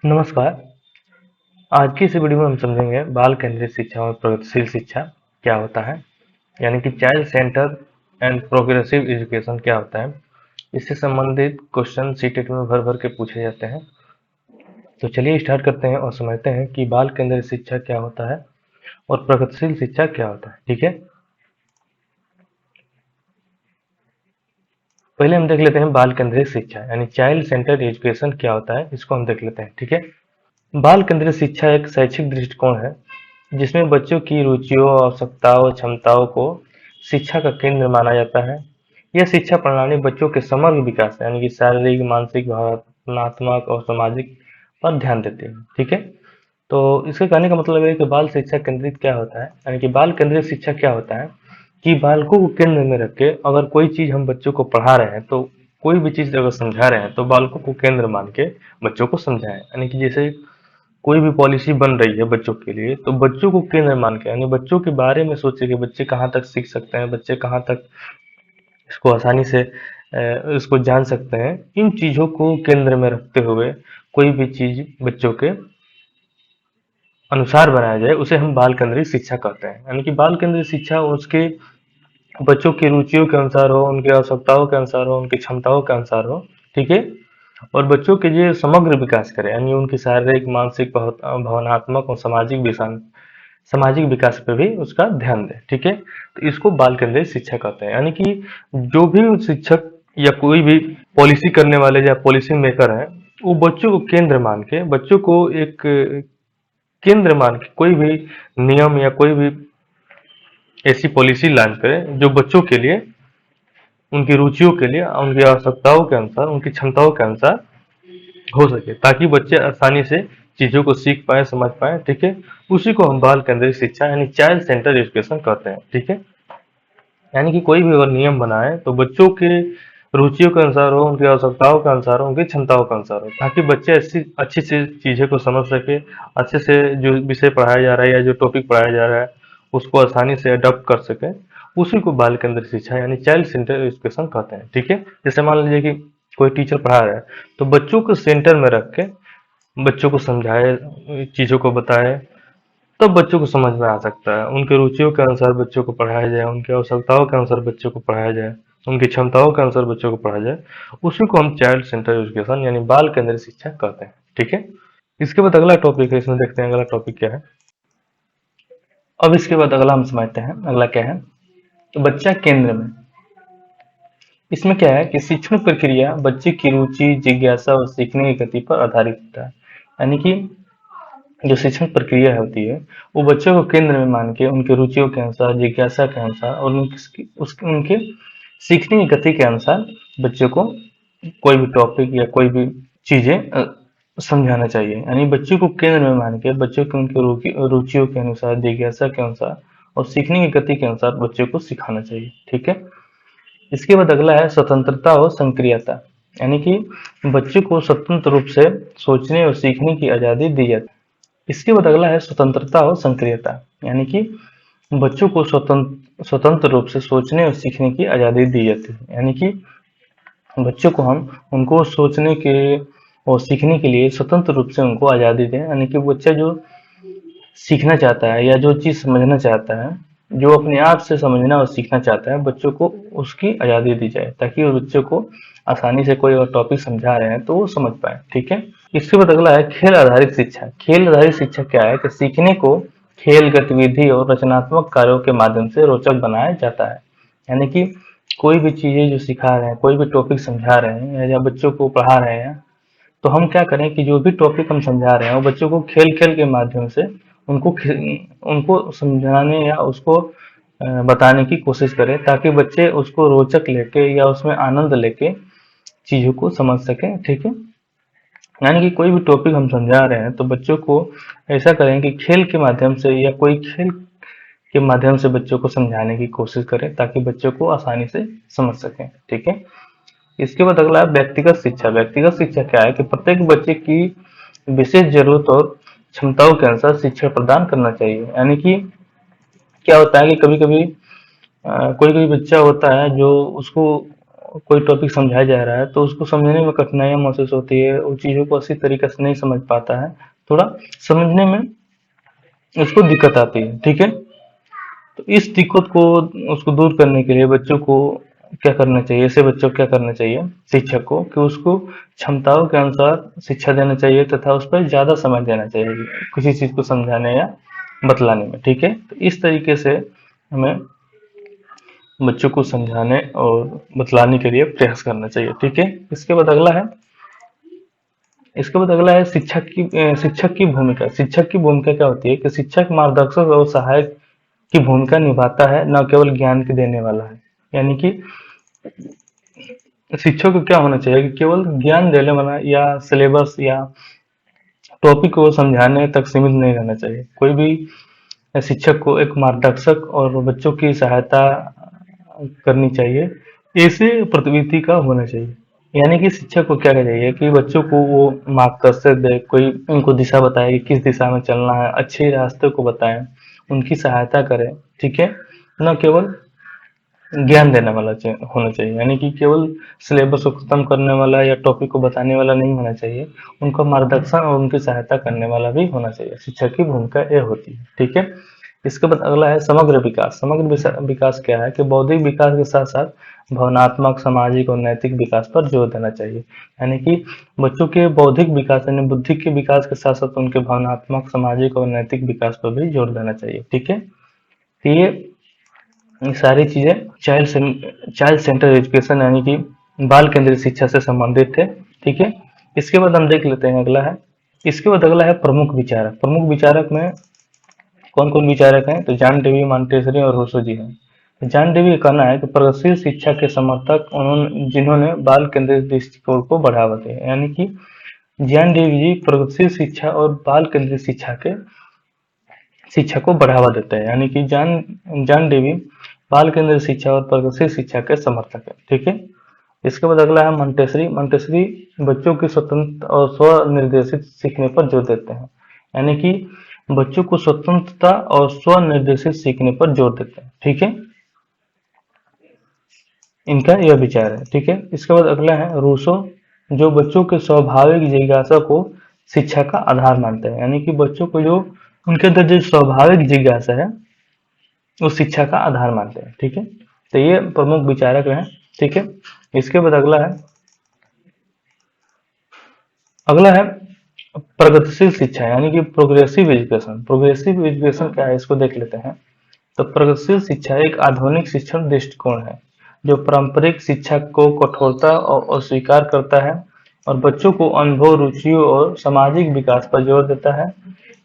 नमस्कार। आज की इस वीडियो में हम समझेंगे बाल केंद्रित शिक्षा और प्रगतिशील शिक्षा क्या होता है, यानी कि child centre and progressive education क्या होता है। इससे संबंधित क्वेश्चन सीटेट में भर भर के पूछे जाते हैं। तो चलिए स्टार्ट करते हैं और समझते हैं कि बाल केंद्रित शिक्षा क्या होता है और प्रगतिशील शिक्षा क्या होता है। ठीक है, पहले हम देख लेते हैं बाल केंद्रित शिक्षा यानी चाइल्ड सेंटर्ड एजुकेशन क्या होता है, इसको हम देख लेते हैं। ठीक है, बाल केंद्रित शिक्षा एक शैक्षिक दृष्टिकोण है जिसमें बच्चों की रुचियों, आवश्यकताओं, क्षमताओं को शिक्षा का केंद्र माना जाता है। यह शिक्षा प्रणाली बच्चों के समग्र विकास यानी कि शारीरिक, मानसिक, भावनात्मक और सामाजिक पर ध्यान देती है। ठीक है, तो इसके कहने का मतलब है कि बाल शिक्षा केंद्रित क्या होता है, यानी कि बाल केंद्रित शिक्षा क्या होता है कि बालकों को केंद्र में रख के अगर कोई चीज हम बच्चों को पढ़ा रहे हैं, तो कोई भी चीज अगर समझा रहे हैं तो बालकों को केंद्र मान के बच्चों को समझाएं। यानी कि जैसे कोई भी पॉलिसी बन रही है बच्चों के लिए, तो बच्चों को केंद्र मान के यानी बच्चों के बारे में सोचे कि बच्चे कहाँ तक सीख सकते हैं, बच्चे कहाँ तक इसको आसानी से इसको जान सकते हैं। इन चीजों को केंद्र में रखते हुए कोई भी चीज बच्चों के अनुसार बनाया जाए, उसे हम बाल केंद्रित शिक्षा कहते हैं। यानी कि बाल केंद्रित शिक्षा उसके बच्चों की रुचियों के अनुसार हो, उनकी आवश्यकताओं के अनुसार हो, उनकी क्षमताओं के अनुसार हो। ठीक है, और बच्चों के लिए समग्र विकास करे, यानी उनकी शारीरिक, मानसिक, भावनात्मक और सामाजिक विकास पे भी उसका ध्यान दे। ठीक है, तो इसको बाल केंद्रित शिक्षा कहते हैं। यानी कि जो भी शिक्षक या कोई भी पॉलिसी करने वाले या पॉलिसी मेकर हैं, वो बच्चों को केंद्र मान के, बच्चों को एक केंद्र मान के कोई भी नियम या कोई भी ऐसी पॉलिसी लॉन्च करे जो बच्चों के लिए, उनकी रुचियों के लिए, उनकी आवश्यकताओं के अनुसार, उनकी क्षमताओं के अनुसार हो सके, ताकि बच्चे आसानी से चीजों को सीख पाए, समझ पाए। ठीक है, उसी को हम बाल केंद्रित शिक्षा यानी चाइल्ड सेंटर एजुकेशन कहते हैं। ठीक है, यानी कि कोई भी अगर नियम बनाए तो बच्चों के रुचियों के अनुसार हो, उनकी आवश्यकताओं के अनुसार हो, उनकी क्षमताओं के अनुसार हो, ताकि बच्चे ऐसी अच्छी से चीजें को समझ सके, अच्छे से जो विषय पढ़ाया जा रहा है या जो टॉपिक पढ़ाया जा रहा है उसको आसानी से अडॉप्ट कर सके। उसी को बाल केंद्रित शिक्षा यानी चाइल्ड सेंटर एजुकेशन कहते हैं। ठीक है, जैसे मान लीजिए कि कोई टीचर पढ़ा रहा है, तो बच्चों को सेंटर में रख के बच्चों को समझाए, चीजों को बताए, तब बच्चों को समझ में आ सकता है। उनके रुचियों के अनुसार बच्चों को पढ़ाया जाए, उनकी आवश्यकताओं के अनुसार बच्चों को पढ़ाया जाए, उनकी क्षमताओं के अनुसार बच्चों को पढ़ाया जाए, उसी को हम चाइल्ड सेंटर एजुकेशन यानी बाल केंद्रित शिक्षा कहते हैं। ठीक है, इसके बाद अगला टॉपिक है, इसमें देखते हैं अगला टॉपिक क्या है। अब इसके बाद अगला हम समझते हैं अगला क्या है, तो बच्चा केंद्र में। इसमें क्या है कि शिक्षण प्रक्रिया बच्चे की रुचि, जिज्ञासा और सीखने की गति पर आधारित होता है। यानी कि जो शिक्षण प्रक्रिया होती है वो बच्चों को केंद्र में मान के उनकी रुचियों के अनुसार, जिज्ञासा के अनुसार और उनके सीखने की गति के अनुसार बच्चों को कोई भी टॉपिक या कोई भी चीजें समझाना चाहिए। यानी बच्चों को केंद्र में मान के बच्चों के उनके रुचियों के अनुसार, जिज्ञासा के अनुसार और सीखने की गति के अनुसार बच्चों को सिखाना चाहिए। ठीक है, इसके बाद अगला है स्वतंत्रता और सक्रियता। यानी कि बच्चे को स्वतंत्र रूप से सोचने और सीखने की आजादी दी जाती है। इसके बाद अगला है स्वतंत्रता और सक्रियता। यानी कि बच्चों को स्वतंत्र रूप से सोचने और सीखने की आजादी दी जाती है। यानी कि बच्चों को हम उनको सोचने के और सीखने के लिए स्वतंत्र रूप से उनको आजादी दें। यानी कि बच्चा जो सीखना चाहता है या जो चीज समझना चाहता है, जो अपने आप से समझना और सीखना चाहता है, बच्चों को उसकी आजादी दी जाए, ताकि उस बच्चों को आसानी से कोई और टॉपिक समझा रहे हैं तो वो समझ पाए। ठीक है, इसके बाद अगला है खेल आधारित शिक्षा। खेल आधारित शिक्षा क्या है कि सीखने को खेल, गतिविधि और रचनात्मक कार्यों के माध्यम से रोचक बनाया जाता है। यानी कि कोई भी चीजें जो सिखा रहे हैं, कोई भी टॉपिक समझा रहे हैं या बच्चों को पढ़ा रहे हैं, तो हम क्या करें कि जो भी टॉपिक हम समझा रहे हैं वो बच्चों को खेल खेल के माध्यम से उनको उनको समझाने या उसको बताने की कोशिश करें, ताकि बच्चे उसको रोचक लेके या उसमें आनंद लेके चीजों को समझ सकें। ठीक है, यानी कि कोई भी टॉपिक हम समझा रहे हैं तो बच्चों को ऐसा करें कि खेल के माध्यम से या कोई खेल के माध्यम से बच्चों को समझाने की कोशिश करें, ताकि बच्चों को आसानी से समझ सकें। ठीक है, इसके बाद अगला है व्यक्तिगत शिक्षा। व्यक्तिगत शिक्षा क्या है कि प्रत्येक बच्चे की विशेष जरूरत और क्षमताओं के अनुसार शिक्षा प्रदान करना चाहिए। यानी कि क्या होता है कि कभी कभी कोई कोई बच्चा होता है जो उसको कोई टॉपिक समझाया जा रहा है तो उसको समझने में कठिनाइयाँ महसूस होती है, उन चीज़ों को अच्छी तरीके से नहीं समझ पाता है, थोड़ा समझने में उसको दिक्कत आती है, ठीक है। तो इस दिक्कत को उसको दूर करने के लिए बच्चों को क्या करना चाहिए, ऐसे बच्चों को क्या करना चाहिए शिक्षक को, कि उसको क्षमताओं के अनुसार शिक्षा देना चाहिए तथा उस पर ज़्यादा समय देना चाहिए किसी चीज़ को समझाने या बतलाने में, ठीक है। तो इस तरीके से हमें बच्चों को समझाने और बतलाने के लिए प्रयास करना चाहिए, ठीक है। इसके बाद अगला है शिक्षक की भूमिका। शिक्षक की भूमिका क्या होती है कि शिक्षक मार्गदर्शक और सहायक की भूमिका निभाता है, न केवल ज्ञान के देने वाला है। यानी कि शिक्षक को क्या होना चाहिए कि केवल ज्ञान देने वाला या सिलेबस या टॉपिक को समझाने तक सीमित नहीं रहना चाहिए। कोई भी शिक्षक को एक मार्गदर्शक और बच्चों की सहायता करनी चाहिए, ऐसे प्रवृत्ति का होना चाहिए। यानी कि शिक्षक को क्या करना चाहिए कि बच्चों को वो मार्गदर्शक दे, कोई उनको दिशा बताए कि किस दिशा में चलना है, अच्छे रास्ते को बताएं, उनकी सहायता करें, ठीक है। न केवल ज्ञान देने वाला होना चाहिए, यानी कि केवल सिलेबस को खत्म करने वाला या टॉपिक को बताने वाला नहीं होना चाहिए, उनका मार्गदर्शन और उनकी सहायता करने वाला भी होना चाहिए। शिक्षक की भूमिका ये होती है, ठीक है। इसके बाद अगला है समग्र विकास। विकास क्या है कि बौद्धिक विकास के साथ साथ भावनात्मक, सामाजिक और नैतिक विकास पर जोर देना चाहिए। यानी कि बच्चों के बौद्धिक विकास यानी बुद्धि के विकास के साथ साथ उनके भावनात्मक, सामाजिक और नैतिक विकास पर भी जोर देना चाहिए, ठीक है। तो ये सारी चीजें चाइल्ड सेंटर एजुकेशन यानी कि बाल केंद्रित शिक्षा से संबंधित है, ठीक है। इसके बाद हम देख लेते हैं अगला है प्रमुख विचारक। प्रमुख विचारक में कौन कौन विचारक हैं, तो जॉन डेवी, मॉन्टेसरी और रूसो जी हैं। जॉन डेवी का कहना है कि प्रगतिशील शिक्षा के समर्थक जिन्होंने बाल केंद्रित दृष्टिकोण को बढ़ावा दिया। यानी कि जॉन डेवी जी प्रगतिशील शिक्षा और बाल केंद्रित शिक्षा को बढ़ावा देते हैं। यानी कि जॉन डेवी बाल केंद्रित शिक्षा और प्रगतिशील शिक्षा के समर्थक है, ठीक है। इसके बाद अगला है मंटेसरी बच्चों की स्वतंत्र और स्वनिर्देशित सीखने पर जोर देते हैं। यानी कि बच्चों को स्वतंत्रता और स्वनिर्देशित सीखने पर जोर देते हैं, ठीक है। इनका यह विचार है, ठीक है। इसके बाद अगला है रूसो, जो बच्चों के स्वाभाविक जिज्ञासा को शिक्षा का आधार मानते हैं। यानी कि बच्चों को जो उनके अंदर जो स्वाभाविक जिज्ञासा है वो शिक्षा का आधार मानते हैं, ठीक है। तो ये प्रमुख विचारक हैं, ठीक है। इसके बाद अगला है प्रगतिशील शिक्षा यानी कि प्रोग्रेसिव एजुकेशन। प्रोग्रेसिव एजुकेशन क्या है इसको देख लेते हैं। तो प्रगतिशील शिक्षा एक आधुनिक शिक्षण दृष्टिकोण है जो पारंपरिक शिक्षा को कठोरता और अस्वीकार करता है और बच्चों को अनुभव, रुचियों और सामाजिक विकास पर जोर देता है।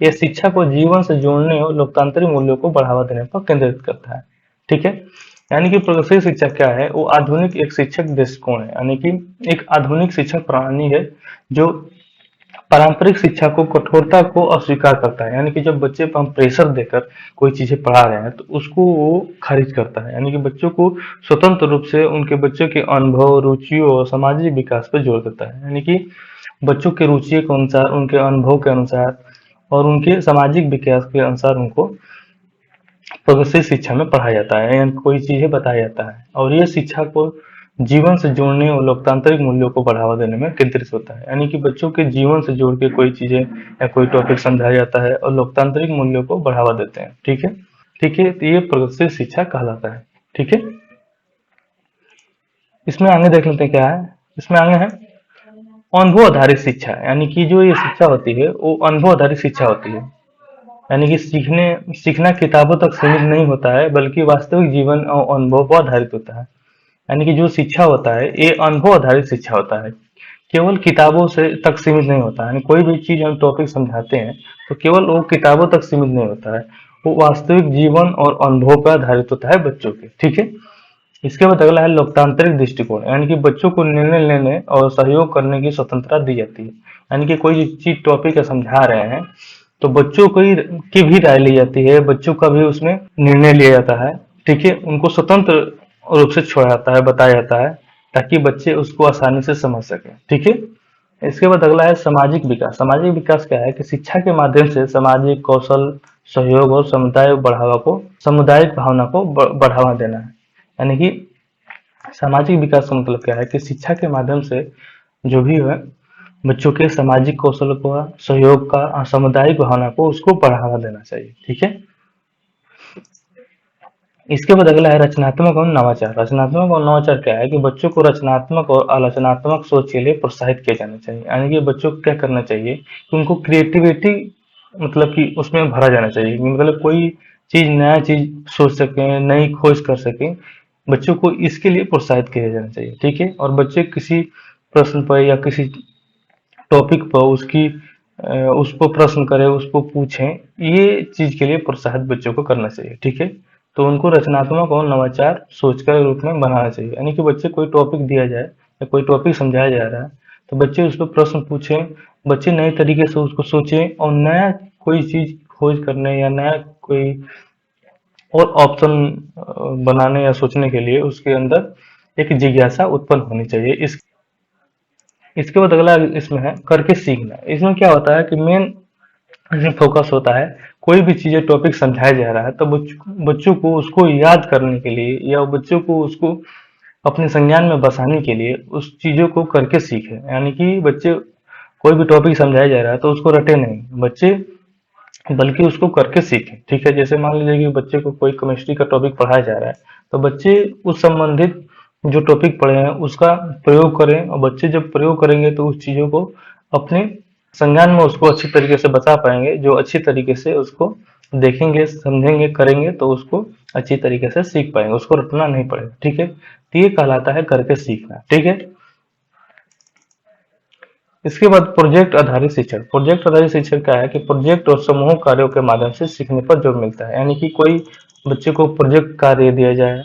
यह शिक्षा को जीवन से जोड़ने और लोकतांत्रिक मूल्यों को बढ़ावा देने पर केंद्रित करता है, ठीक है। यानी कि प्रगतिशील शिक्षा क्या है, वो आधुनिक एक शिक्षक दृष्टिकोण है, यानी कि एक आधुनिक शिक्षक प्रणाली है जो पारंपरिक शिक्षा को कठोरता को अस्वीकार करता है। यानी कि जब बच्चे पर हम प्रेशर देकर कोई चीजें पढ़ा रहे हैं तो उसको वो खारिज करता है। यानी कि बच्चों को स्वतंत्र रूप से उनके बच्चों के अनुभव, रुचियों और सामाजिक विकास पर जोर देता है। यानी कि बच्चों के रुचियों के अनुसार, उनके अनुभव के अनुसार और उनके सामाजिक विकास के अनुसार उनको प्रगतिशील शिक्षा में पढ़ाया जाता है, यानी कोई चीजें बताया जाता है और ये शिक्षा को जीवन से जोड़ने और लोकतांत्रिक मूल्यों को बढ़ावा देने में केंद्रित होता है। यानी कि बच्चों के जीवन से जोड़ के कोई चीजें या कोई टॉपिक समझाया जाता है और लोकतांत्रिक मूल्यों को बढ़ावा देते हैं, ठीक है। ठीक है, तो ये प्रगतिशील शिक्षा कहलाता है, ठीक है। इसमें आगे देख लेते हैं क्या है। इसमें आगे है अनुभव आधारित शिक्षा। यानी कि जो ये शिक्षा होती है वो अनुभव आधारित शिक्षा होती है। यानी कि सीखना किताबों तक सीमित नहीं होता है बल्कि वास्तविक जीवन और अनुभव पर आधारित होता है। यानी कि जो शिक्षा होता है ये अनुभव आधारित शिक्षा होता है, केवल किताबों से तक सीमित नहीं होता है। यानी कोई भी चीज हम टॉपिक समझाते हैं तो केवल वो किताबों तक सीमित नहीं होता है, वो वास्तविक जीवन और अनुभव पर आधारित होता है बच्चों के, ठीक है। इसके बाद अगला है लोकतांत्रिक दृष्टिकोण। यानी कि बच्चों को निर्णय लेने और सहयोग करने की स्वतंत्रता दी जाती है। यानी कि कोई चीज टॉपिक समझा रहे हैं तो बच्चों की भी राय ली जाती है, बच्चों का भी उसमें निर्णय लिया जाता है, ठीक है। उनको स्वतंत्र रूप से छोड़ा जाता है, बताया जाता है ताकि बच्चे उसको आसानी से समझ सके, ठीक है। इसके बाद अगला है सामाजिक विकास। सामाजिक विकास क्या है कि शिक्षा के माध्यम से सामाजिक कौशल, सहयोग और सामुदायिक भावना को बढ़ावा देना है। यानी कि सामाजिक विकास का मतलब क्या है कि शिक्षा के माध्यम से जो भी है बच्चों के सामाजिक कौशल को, सहयोग का और सामुदायिक भावना को उसको बढ़ावा देना चाहिए। ठीक है। इसके बाद अगला है रचनात्मक और नवाचार। रचनात्मक और नवाचार क्या है कि बच्चों को रचनात्मक और आलोचनात्मक सोच के लिए प्रोत्साहित किया जाना चाहिए। यानी कि बच्चों को क्या करना चाहिए कि उनको क्रिएटिविटी मतलब कि उसमें भरा जाना चाहिए, मतलब कोई चीज नया चीज सोच सके, नई खोज कर सके, बच्चों को इसके लिए प्रोत्साहित किया जाना चाहिए। ठीक है। और बच्चे किसी प्रश्न पर या किसी टॉपिक पर उसको प्रश्न करें, उसको पूछें, ये चीज के लिए प्रोत्साहित बच्चों को करना चाहिए। ठीक है। तो उनको रचनात्मक और नवाचार सोच के रूप में बनाना चाहिए। यानी कि बच्चे कोई टॉपिक दिया जाए या कोई टॉपिक समझाया जा रहा है तो बच्चे उस पर प्रश्न पूछें, बच्चे नए तरीके से उसको सोचें और नया कोई चीज खोज करने या नया कोई और ऑप्शन बनाने या सोचने के लिए उसके अंदर एक जिज्ञासा उत्पन्न होनी चाहिए। इसके बाद अगला इसमें है करके सीखना। इसमें क्या होता है कि मेन इसमें फोकस होता है कोई भी चीजें टॉपिक समझाया जा रहा है तो बच्चों को उसको याद करने के लिए या बच्चों को उसको अपने संज्ञान में बसाने के लिए उस चीजों को करके सीखे। यानी कि बच्चे कोई भी टॉपिक समझाया जा रहा है तो उसको रटे नहीं बच्चे, बल्कि उसको करके सीखें। ठीक है। जैसे मान लीजिए कि बच्चे को कोई केमिस्ट्री का टॉपिक पढ़ाया जा रहा है तो बच्चे उस संबंधित जो टॉपिक पढ़े हैं उसका प्रयोग करें, और बच्चे जब प्रयोग करेंगे तो उस चीजों को अपने संज्ञान में उसको अच्छी तरीके से बता पाएंगे। जो अच्छी तरीके से उसको देखेंगे, समझेंगे, करेंगे तो उसको अच्छी तरीके से सीख पाएंगे, उसको रटना नहीं पड़ेगा। ठीक है। तो ये कहलाता है करके सीखना। ठीक है। इसके बाद प्रोजेक्ट आधारित शिक्षण। प्रोजेक्ट आधारित शिक्षण क्या है कि प्रोजेक्ट और समूह कार्यों के माध्यम से सीखने पर जोर मिलता है। यानी कि कोई बच्चे को प्रोजेक्ट कार्य दिया जाए,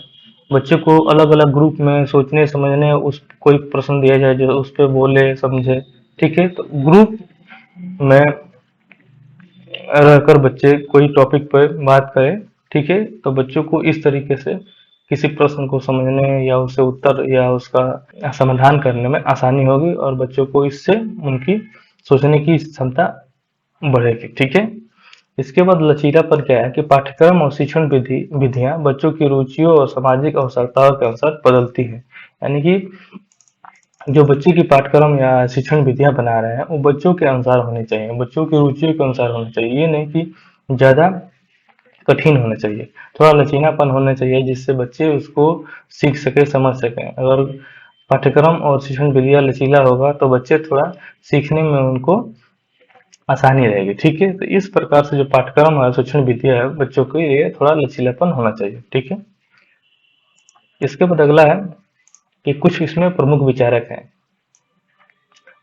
बच्चे को अलग अलग ग्रुप में सोचने समझने उस कोई प्रश्न दिया जाए जो उस पर बोले समझे। ठीक है। तो ग्रुप में रहकर बच्चे कोई टॉपिक पर बात करें। ठीक है। तो बच्चों को इस तरीके से किसी प्रश्न को समझने या उसे उत्तर या उसका समाधान करने में आसानी होगी और बच्चों को इससे उनकी सोचने की क्षमता बढ़ेगी। ठीक है। इसके बाद लचीलापन क्या है कि पाठ्यक्रम और शिक्षण विधियां बच्चों की रुचियों और सामाजिक आवश्यकताओं के अनुसार बदलती है। यानी कि जो बच्चे की पाठ्यक्रम या शिक्षण विधियां बना रहे हैं वो बच्चों के अनुसार होनी चाहिए, बच्चों की रुचियों के अनुसार होनी चाहिए। ये नहीं कि ज्यादा कठिन होना चाहिए, थोड़ा लचीलापन होना चाहिए जिससे बच्चे उसको सीख सके, समझ सकें। अगर पाठ्यक्रम और शिक्षण विधियां लचीला होगा तो बच्चे थोड़ा सीखने में उनको आसानी रहेगी। ठीक है। तो इस प्रकार से जो पाठ्यक्रम और शिक्षण विधियां है बच्चों के लिए थोड़ा लचीलापन होना चाहिए। ठीक है। इसके बाद अगला है कि कुछ इसमें प्रमुख विचारक हैं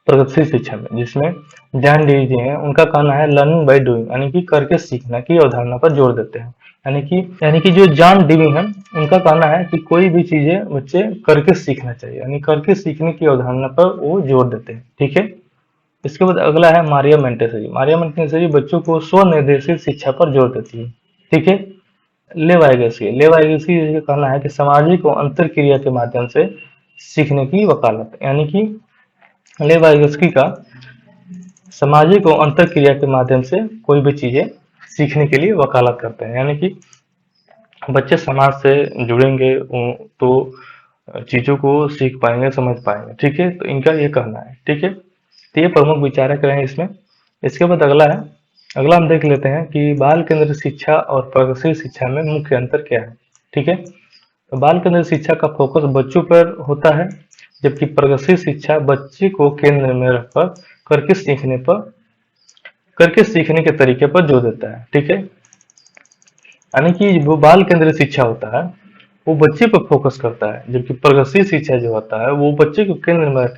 प्रगतिशील शिक्षा में, जिसमें जॉन डीवी जी हैं। उनका कहना है लर्निंग बाय डूइंग, यानी कि करके सीखना की अवधारणा पर जोर देते हैं। यानी कि जो जॉन डीवी हैं उनका कहना है कि कोई भी चीजें बच्चे करके सीखना चाहिए, यानी करके सीखने की अवधारणा पर वो जोर देते हैं। ठीक है। इसके बाद अगला है मारिया मोंटेसरी। मारिया मोंटेसरी बच्चों को स्वनिर्देशित शिक्षा पर जोर देती है। ठीक है। ले वाइगेसी का कहना है कि सामाजिक और अंतर क्रिया के माध्यम से सीखने की वकालत। यानी कि ले वाइगोस्की का सामाजिक और अंतर क्रिया के माध्यम से कोई भी चीजें सीखने के लिए वकालत करते हैं। यानी कि बच्चे समाज से जुड़ेंगे तो चीजों को सीख पाएंगे, समझ पाएंगे। ठीक है। तो इनका ये कहना है। ठीक है। तो ये प्रमुख विचारक रहे इसमें। इसके बाद अगला हम देख लेते हैं कि बाल केंद्रित शिक्षा और प्रगतिशील शिक्षा में मुख्य अंतर क्या है। ठीक है। तो बाल केंद्रित शिक्षा का फोकस बच्चों पर होता है, जबकि प्रगतिशील शिक्षा बच्चे को केंद्र में रखकर करके सीखने के तरीके पर जोर देता है। ठीक है। यानी कि वो बाल केंद्रित शिक्षा होता है वो बच्चे पर फोकस करता है, जबकि प्रगतिशील शिक्षा जो होता है वो बच्चे को केंद्र में रख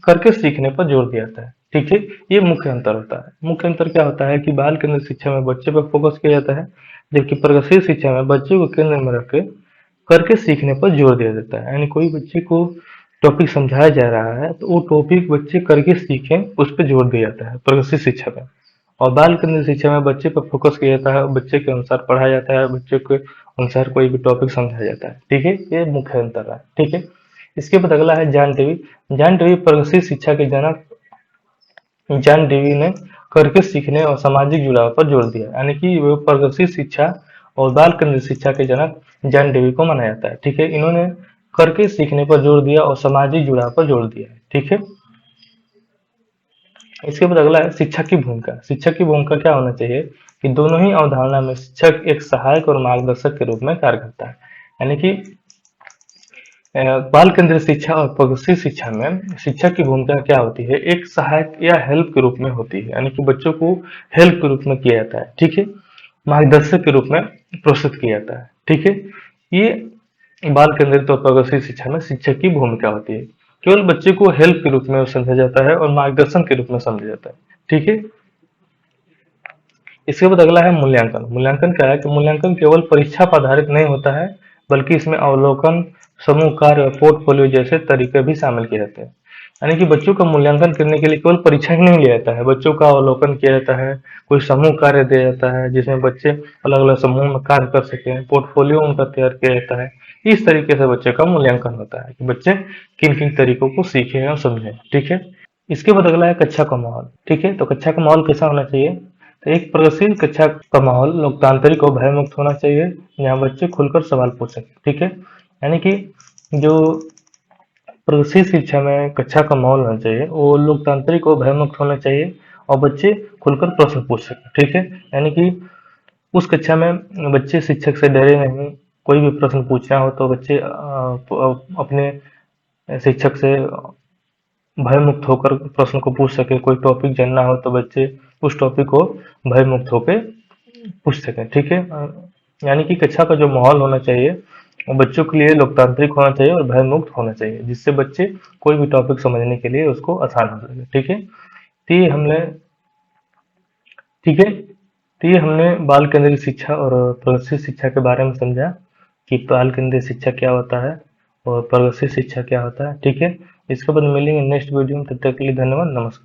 करके सीखने पर जोर दिया जाता है। ठीक है। ये मुख्य अंतर होता है। मुख्य अंतर क्या होता है कि बाल केंद्रित शिक्षा में बच्चे पर फोकस किया जाता है, जबकि प्रगतिशील शिक्षा में बच्चे को केंद्र में रख के करके सीखने पर जोर दिया जाता है। यानी कोई बच्चे को टॉपिक समझाया जा रहा है तो वो टॉपिक बच्चे करके सीखें, उस पर जोर दिया जाता है प्रगतिशील शिक्षा में। और बाल केंद्रित शिक्षा में बच्चे पर फोकस किया जाता है, बच्चे के अनुसार पढ़ाया जाता है, बच्चे के अनुसार कोई भी टॉपिक समझाया जाता है। ठीक है। ये मुख्य अंतर है। ठीक है। इसके बाद अगला है जॉन डेवी। जॉन डेवी प्रगतिशील शिक्षा के जनक जॉन डेवी ने करके सीखने और सामाजिक जुड़ाव पर जोर दिया। यानी कि वो प्रगतिशील शिक्षा और बाल केंद्रित शिक्षा के जनक जॉन डेवी को माना जाता है। ठीक है। इन्होंने करके सीखने पर जोर दिया और सामाजिक जुड़ाव पर जोर दिया है। ठीक है। इसके बाद अगला है शिक्षक की भूमिका। शिक्षक की भूमिका क्या होना चाहिए कि दोनों ही अवधारणा में शिक्षक एक सहायक और मार्गदर्शक के रूप में कार्य करता है। यानी कि बाल केंद्रित शिक्षा और प्रगतिशील शिक्षा में शिक्षक की भूमिका क्या होती है, एक सहायक या हेल्प के रूप में होती है। यानी कि बच्चों को हेल्प के रूप में किया जाता है। ठीक है। मार्गदर्शक के रूप में प्रोत्साहित किया जाता है। ठीक है। ये बाल केंद्रित और प्रगतिशील शिक्षा में शिक्षक की भूमिका होती है। केवल बच्चे को हेल्प के रूप में समझा जाता है और मार्गदर्शन के रूप में समझा जाता है। ठीक है। इसके बाद अगला है मूल्यांकन। मूल्यांकन क्या है कि मूल्यांकन केवल परीक्षा पर आधारित नहीं होता है, बल्कि इसमें अवलोकन, समूह कार्य और पोर्टफोलियो जैसे तरीके भी शामिल किए जाते हैं। यानी कि बच्चों का मूल्यांकन करने के लिए केवल परीक्षा ही नहीं लिया जाता है, बच्चों का अवलोकन किया जाता है, कोई समूह कार्य दिया जाता है जिसमें बच्चे अलग अलग समूह में कार्य कर सकें, पोर्टफोलियो उनका तैयार किया जाता है। इस तरीके से बच्चे का मूल्यांकन होता है कि बच्चे किन किन तरीकों को सीखें और समझें। ठीक है। इसके बाद अगला है कक्षा का माहौल। ठीक है। तो कक्षा का माहौल कैसा होना चाहिए, तो एक प्रगतिशील कक्षा का माहौल लोकतांत्रिक और भयमुक्त होना चाहिए, जहाँ बच्चे खुलकर सवाल पूछ सकें। ठीक है। यानी कि जो प्रगतिशील शिक्षा में कक्षा का माहौल होना चाहिए वो लोकतांत्रिक और भयमुक्त होना चाहिए और बच्चे खुलकर प्रश्न पूछ सकें। ठीक है। यानी कि उस कक्षा में बच्चे शिक्षक से डरे नहीं, कोई भी प्रश्न पूछना हो तो बच्चे अपने शिक्षक से भयमुक्त होकर प्रश्न को पूछ सके, कोई टॉपिक जानना हो तो बच्चे उस टॉपिक को भयमुक्त होकर पूछ सकें। ठीक है। यानी कि कक्षा का जो माहौल होना चाहिए वो बच्चों के लिए लोकतांत्रिक होना चाहिए और भयमुक्त होना चाहिए, जिससे बच्चे कोई भी टॉपिक समझने के लिए उसको आसान हो सके। ठीक है। तो ये हमने ठीक है। तो ये हमने बाल केंद्रित शिक्षा और प्रगतिशील शिक्षा के बारे में समझा कि बाल केंद्रित शिक्षा क्या होता है और प्रगतिशील शिक्षा क्या होता है। ठीक है। इसके बाद मिलेंगे नेक्स्ट वीडियो में, तब तक के लिए धन्यवाद, नमस्कार।